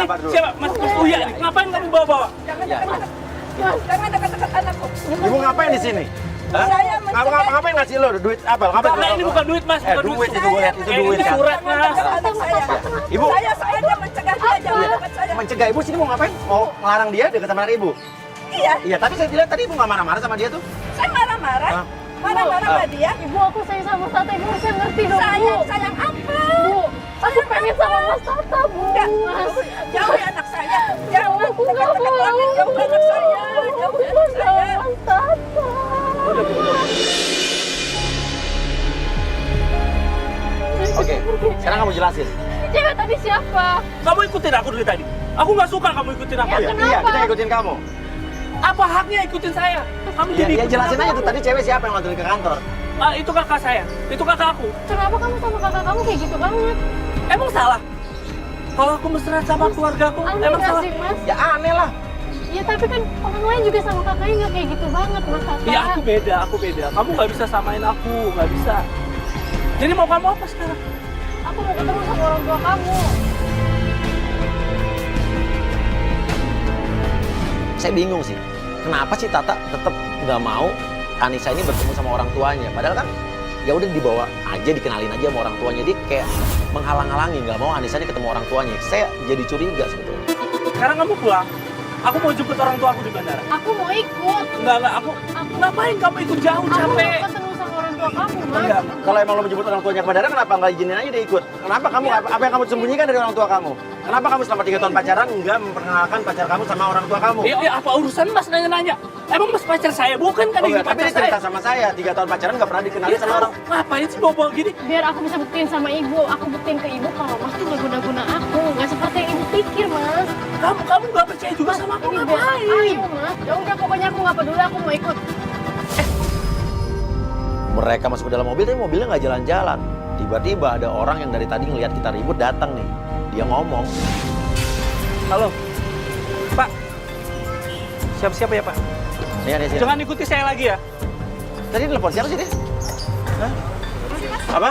sabar dulu. Siapa? Mas Uya nih. Ngapain kamu bawa-bawa? Jangan dekat-dekat anakku. Ibu ngapain di sini? Hah? Saya mencegah. Ngapain ngasih lo duit apa? Ngapain? Karena ini bukan duit, Mas. Bukan duit itu gue lihat itu Eh, duit ini kan. surat, Mas. Anak saya. Ibu. Saya sengaja mencegah dia jangan dekat saya. Mencegah ibu sini mau ngapain? Mau ngelarang dia dekat sama anak ibu? Iya, Iya, tapi saya lihat tadi ibu nggak marah-marah sama dia tuh. saya marah-marah. Hah? Marah-marah sama dia. Ibu, aku sayang sama Tata. Ibu harusnya ngerti dong, Bu. Sayang apa? Bu, aku pengen sama Mas Tata, Bu. Enggak, Mas. jauhi anak saya. Jangan Aku nggak dekat-dekat mau. lagi. Jauhi anak saya. Jauhi anak saya. Mas Tata. Oke, sekarang kamu jelasin. Cewek tadi siapa? Kamu ikutin aku dari tadi. Aku nggak suka kamu ikutin aku. Ya, Iya, kenapa? iya, kita ikutin kamu. Apa haknya ikutin saya? Kamu Ya, jadi ya ikutin jelasin aku. aja tuh tadi cewek siapa yang nganterin ke kantor. Ah, itu kakak saya. Itu kakak aku. Kenapa kamu sama kakak kamu kayak gitu banget? Emang salah? Kalau aku mesra sama keluargaku, Aneh emang nggak salah? sih, Mas? Ya aneh lah. Ya tapi kan orang lain juga sama kakaknya nggak kayak gitu banget, Mas Tata. Iya, aku beda. Kamu nggak bisa samain aku, nggak bisa. Jadi mau kamu apa sekarang? Aku mau ketemu sama orang tua kamu. Saya bingung sih. Kenapa sih Tata tetap nggak mau Anissa ini bertemu sama orang tuanya? Padahal kan ya udah dibawa aja, dikenalin aja sama orang tuanya. Dia kayak menghalang-halangi, nggak mau Anissa ini ketemu orang tuanya. Saya jadi curiga sebetulnya. Sekarang kamu pulang. Aku mau jemput orang tua aku di bandara. Aku mau ikut. Enggak, aku. Ngapain kamu ikut jauh, Aku mau capek? ketemu sama orang tua kamu, Mas. Enggak, kalau emang lo menjemput orang tuanya ke bandara, kenapa nggak izinin aja dia ikut? Kenapa kamu, apa yang kamu sembunyikan dari orang tua kamu? Kenapa kamu selama 3 tahun pacaran nggak memperkenalkan pacar kamu sama orang tua kamu? Ya, apa urusan Mas nanya-nanya? Emang Mas pacar saya bukan kan Oh, ini enggak, tapi pacar dia cerita saya? sama saya, 3 tahun pacaran nggak pernah dikenalin Ya, sama orang. ngapain sih bawa gini? Biar aku bisa buktiin sama ibu. Aku buktiin ke ibu kalau Mas tuh gak guna-guna aku. Gak seperti yang ibu pikir, Mas. Kamu nggak percaya juga sama aku, Ini biar ngapain? ayo, Mas. Ya udah pokoknya aku nggak peduli, aku mau ikut. Mereka masuk ke dalam mobil, tapi mobilnya nggak jalan-jalan. Tiba-tiba ada orang yang dari tadi ngelihat kita ribut datang nih. Dia ngomong, Halo, Pak. Siap-siap ya, Pak. "Nih, ada sini." Jangan ikuti saya lagi ya. Tadi telepon siapa sih dia? Hah? Apa?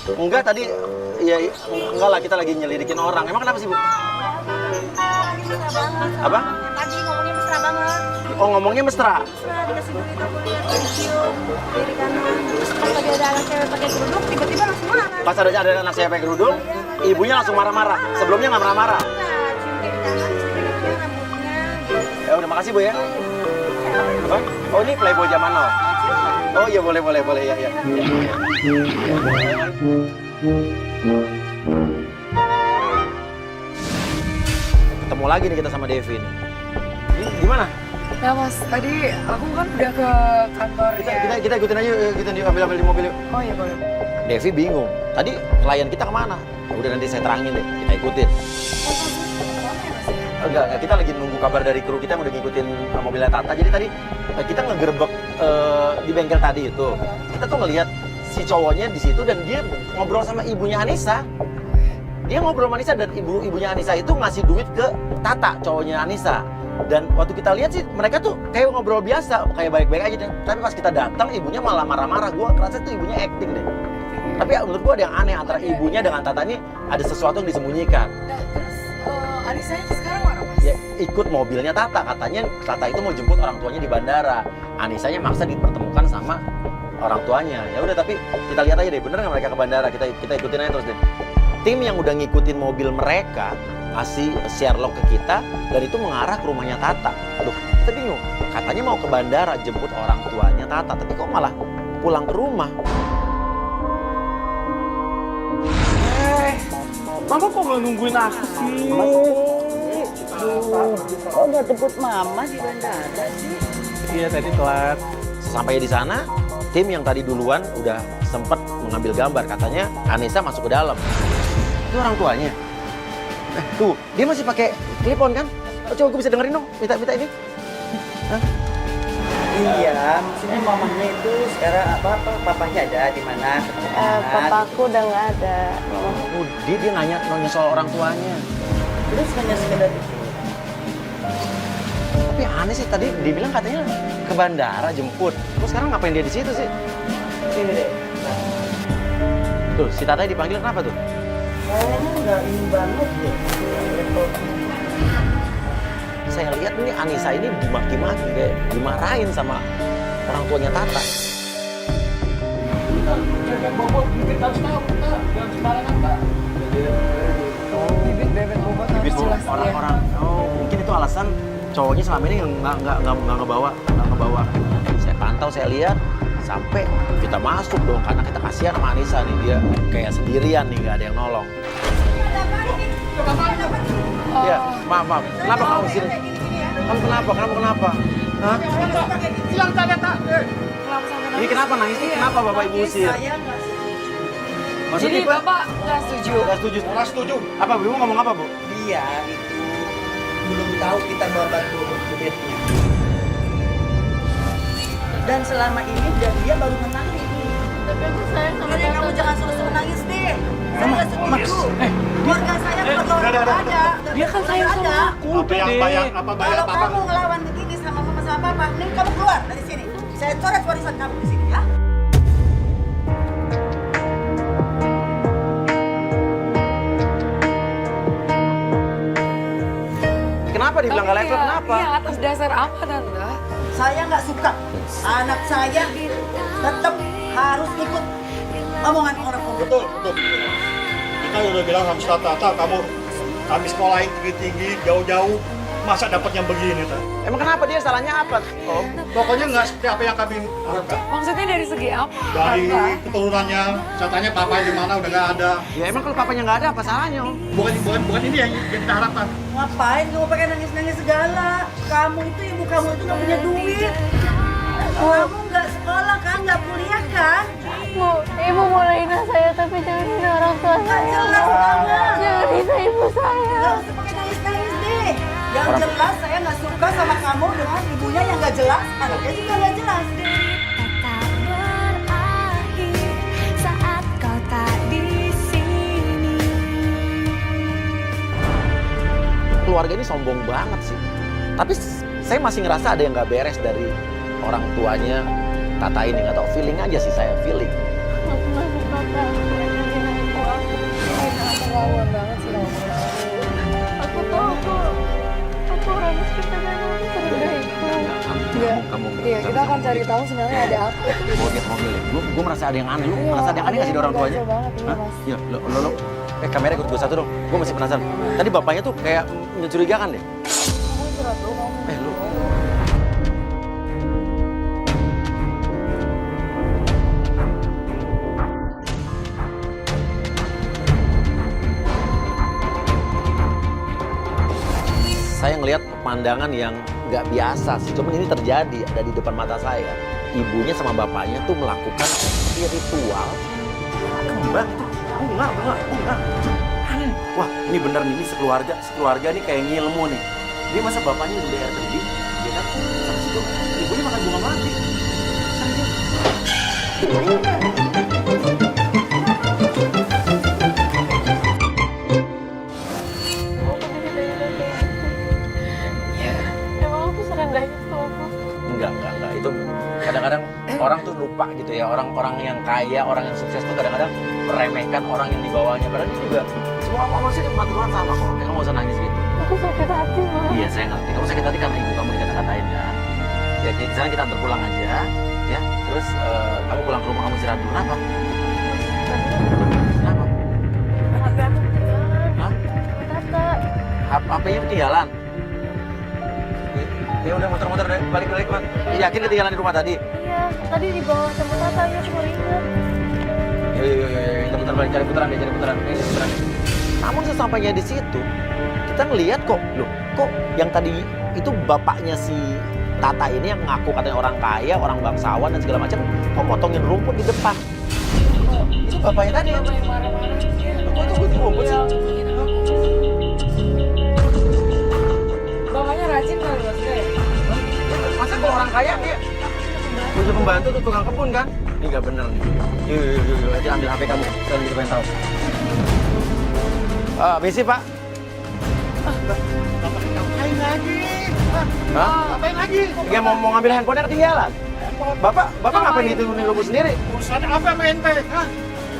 Enggak tadi, ya enggak lah, kita lagi nyelidikin orang. Emang kenapa sih, Bu? Apa? Tadi ngomongnya mesra banget. Oh, ngomongnya mesra. Mesra, dikasih duit aku lihat dari cium kiri kanan. Terus pas lagi ada anak cewek pakai kerudung, tiba-tiba langsung marah. Pas ada anak saya pakai kerudung, ibunya langsung marah-marah. Sebelumnya nggak marah-marah. Nah, cium kiri kanan, terus pegang rambutnya. Ya udah, makasih Bu ya. Apa? Oh, ini Playboy zaman now. Oh iya, boleh ya, ya. Ketemu lagi nih kita sama Devi nih. Gimana? Ya mas, tadi aku kan udah ke kantor Kita ikutin aja, kita ambil di mobil yuk. Oh iya boleh. Devi bingung. Tadi klien kita kemana? Udah nanti saya terangin deh, kita ikutin. Enggak, kita lagi nunggu kabar dari kru kita yang udah ngikutin mobilnya Tata. Jadi tadi kita ngegerebek di bengkel tadi itu. Kita tuh ngelihat si cowoknya di situ dan dia ngobrol sama ibunya Anissa. Dia ngobrol sama Anissa dan ibunya Anissa itu ngasih duit ke Tata, cowoknya Anissa. Dan waktu kita lihat sih mereka tuh kayak ngobrol biasa, kayak baik-baik aja deh. Tapi pas kita datang ibunya malah marah-marah. Gua ngerasa tuh ibunya acting deh. Tapi menurut gua ada yang aneh antara ibunya dengan Tata ini, ada sesuatu yang disembunyikan. Nah terus Anisanya sekarang mana mas? Ya ikut mobilnya Tata, katanya Tata itu mau jemput orang tuanya di bandara. Anisanya maksa dipertemukan sama orang tuanya. Ya udah, tapi kita lihat aja deh, bener nggak mereka ke bandara? Kita ikutin aja terus deh. Tim yang udah ngikutin mobil mereka kasih Sherlock ke kita dan itu mengarah ke rumahnya Tata. Loh, kita bingung. Katanya mau ke bandara jemput orang tuanya Tata, tapi kok malah pulang ke rumah? Mama kok nggak nungguin aku sih? Kok nggak jemput mama di bandara sih? Iya, tadi telat. Sampai di sana, tim yang tadi duluan udah sempet mengambil gambar. Katanya Anissa masuk ke dalam. Itu orang tuanya. Tuh, dia masih pakai clip-on kan? Oh, coba gue bisa dengerin dong, minta ini. Hah? Iya, maksudnya mamanya itu sekarang papanya ada di mana? Papaku udah nggak ada. Oh, dia nanya soal orang tuanya. Terus hanya sekedar itu. Tapi aneh sih, tadi dibilang katanya ke bandara jemput. Terus sekarang ngapain dia di situ sih? Sini deh. Tuh, si Tata dipanggil kenapa tuh? Kayaknya udah ini banget deh. Saya lihat ini Anissa ini dimaki-maki, kayak dimarahin sama orang tuanya Tata. Bibit bebek bobot harus jelas ya. Orang-orang, oh mungkin itu alasan cowoknya selama ini nggak ngebawa. Saya pantau, saya lihat sampai kita masuk dong karena kita kasihan sama Anissa nih, dia kayak sendirian nih, nggak ada yang nolong. Iya, maaf. Kenapa kamu sini? Kamu kenapa? Hah? Silang tanya tak. Ini kenapa nangis? Ini kenapa Bapak Ibu usir? Saya nggak Maksudnya Jadi Bapak nggak setuju? Nggak setuju. Apa Bu ngomong apa Bu? dia itu belum tahu kita babat duitnya. Dan selama ini dia baru menangis. Tapi aku sayang sama Makanya kamu Tata. jangan suruh nangis deh. Saya nggak setuju. Keluarga saya keluarga orang nggak ada. Dia kan sayang sama aku. Apa yang bayar Kalau apa? kamu ngelawan begini sama mama sama papa, nih kamu keluar dari sini. Saya coret warisan kamu di sini ya. Kenapa dibilang nggak level? Kenapa? Iya, atas dasar apa Tante? Saya nggak suka. Anak saya tetap harus ikut omongan orang tua. Betul. Kita udah bilang sama Tata, kamu kami sekolahin tinggi-tinggi, jauh-jauh, masa dapat yang begini, Ta? Emang kenapa dia salahnya apa? Om? Pokoknya nggak seperti apa yang kami harapkan. Maksudnya dari segi apa? Dari Tante? keturunannya, katanya papa di mana udah nggak ada. Ya emang kalau papanya nggak ada apa salahnya Om? Bukan ini yang kita harapkan. Ngapain kamu pakai nangis-nangis segala? Kamu itu ibu kamu itu nggak punya duit. Kamu nggak sekolah kan, nggak kuliah kan? Bu, ibu boleh hina saya tapi jangan hina orang tua Nggak saya. jelas banget. Jangan hina ibu saya. Nggak usah pakai nangis-nangis deh. Yang jelas saya nggak suka sama kamu dengan ibunya yang nggak jelas, anaknya juga nggak jelas. Tak berakhir saat kau tak di sini. Keluarga ini sombong banget sih. Tapi saya masih ngerasa ada yang nggak beres dari orang tuanya Tata ini. Nggak tahu, feeling aja sih saya, feeling. Aku nggak suka Tata. Mereka hina ibu aku. Keterlaluan banget sih kamu. Aku tahu aku orang miskin tapi aku serendah itu. Iya. Kamu. Iya, kita akan cari tahu sebenarnya ada apa. Mau lihat mobil ya? Gue merasa ada yang aneh. Lu merasa ada yang aneh nggak sih dari orang tuanya? Gak banget, iya Hah? Mas. Iya, lo. Kamera ikut gue satu dong. Gue masih penasaran. Tadi bapaknya tuh kayak mencurigakan deh. Kamu istirahat dulu, kamu. Lu. Saya ngelihat pemandangan yang nggak biasa sih. Cuman ini terjadi, ada di depan mata saya. Ibunya sama bapaknya tuh melakukan ritual kembang tuh. Bunga. Aneh. Wah, ini bener nih, ini sekeluarga nih kayak ngilmu nih. Dia masa bapaknya udah air terjun, ya kan? Sampai situ, ibunya makan bunga melati. Aku dihina-hina kayak gitu. Emang aku serendah itu aku. Enggak. Itu kadang-kadang orang tuh lupa gitu ya. Orang-orang yang kaya, orang yang sukses tuh kadang-kadang meremehkan orang yang di bawahnya. Padahal itu juga semua manusia di Tuhan sama kok. Kamu nggak usah nangis gitu. Aku sakit hati Mas. Iya, saya ngerti. Kamu sakit hati karena ibu kamu dikata-katain kan. Ya, jadi sekarang kita antar pulang aja, ya. Terus kamu pulang ke rumah, kamu istirahat dulu. Kenapa? Kenapa? Agak aku ketinggalan. Hah? Tata. HP-nya ketinggalan? Ya udah muter-muter deh, balik-balik man. Yakin ketinggalan di rumah tadi? Iya, tadi dibawa sama Tata, ya cuma ingat. Yuk, kita putar balik, cari putaran. Namun sesampainya di situ, kita ngelihat kok yang tadi itu bapaknya si Tata ini yang ngaku katanya orang kaya, orang bangsawan dan segala macam, kok motongin rumput di depan. Itu bapaknya tadi. Siapa yang marah-marah sih? Kok itu gue rumput sih? Bapaknya rajin kali maksudnya ya? Masa kalau orang kaya dia punya pembantu tuh tukang kebun kan? Ini nggak bener nih. Yuk, aja ambil HP kamu. Sekarang kita pengen tahu. Misi Pak. Ngapain lagi? Hah? Ngapain lagi? Dia mau ngambil handphonenya ketinggalan. Bapak ngapain diturunin rumput sendiri? Urusannya apa sama ente? Hah?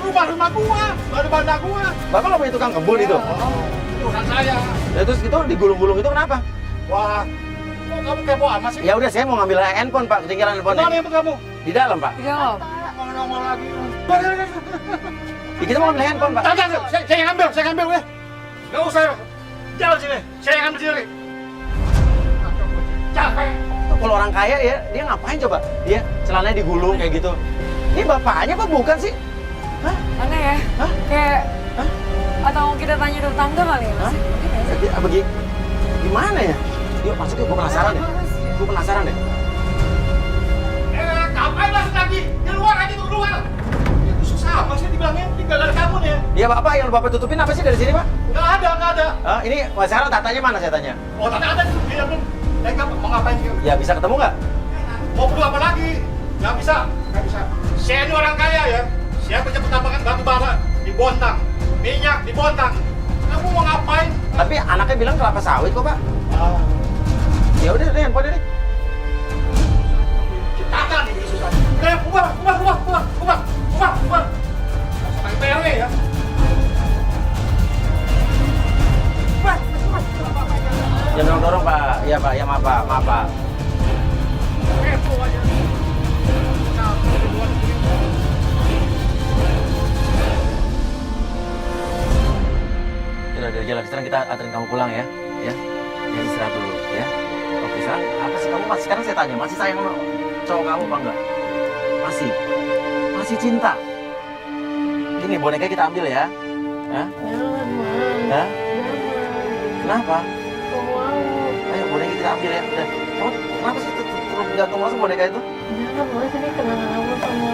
rumah gua, banda gua. Bapak nggak punya tukang kebun itu? Itu urusan saya. Ya terus itu digulung-gulung itu kenapa? Wah, kok kamu kepo amat sih? Ya udah saya mau ngambil handphone Pak, ketinggalan Mana handphone. yang kamu? Di dalam Pak. Di dalam. Mau nongol lagi. Ya, kita mau ngambil handphone Pak. Jangan, saya yang ngambil ya. Nggak usah. Jalan sini, saya yang ambil sendiri. Capek. Tuh, kalau orang kaya ya, dia ngapain coba? Dia celananya digulung kayak gitu. Ini bapaknya apa bukan sih? Hah? Aneh ya? Hah? Kayak Hah? atau kita tanya tetangga kali ya, Mas? Hah? Mungkin ya sih? Bagi gimana ya? Yuk masuk yuk, gue penasaran deh. Gue penasaran deh. Ngapain masuk lagi? Keluar aja tuh, keluar. Itu susah apa sih dibilangnya? Tinggal dari kamu nih. Ya Bapak, yang Bapak tutupin apa sih dari sini Pak? Nggak ada. Ah, ini sekarang tatanya mana saya tanya? Oh, tanda ada di dia belum. Mau ngapain dia? Ya bisa ketemu nggak? Mau perlu apa lagi? Nggak bisa. Saya ini orang kaya ya. Saya punya pertambangan batu bara di Bontang, minyak di Bontang. Kamu mau ngapain? Tapi anaknya bilang kelapa sawit kok Pak. Ya udah deh, handphone deh. Ciptakan ini susah. Keluar. Sampai PRW ya. Jangan dorong Pak. Iya Pak, ya maaf Pak. Kepo aja. Udah jalan sekarang kita anterin kamu pulang ya. Ya istirahat dulu ya. Oke sekarang apa sih kamu masih sekarang saya tanya masih sayang sama cowok kamu apa enggak? Masih cinta. Ini boneka kita ambil ya. Hah? Jangan, Man. Hah? Jangan. Kenapa? Gak mau. Ayo boneka kita ambil ya. Udah. Kamu kenapa sih terus gantung langsung boneka itu? Jangan, Mas. Ini kenangan aku sama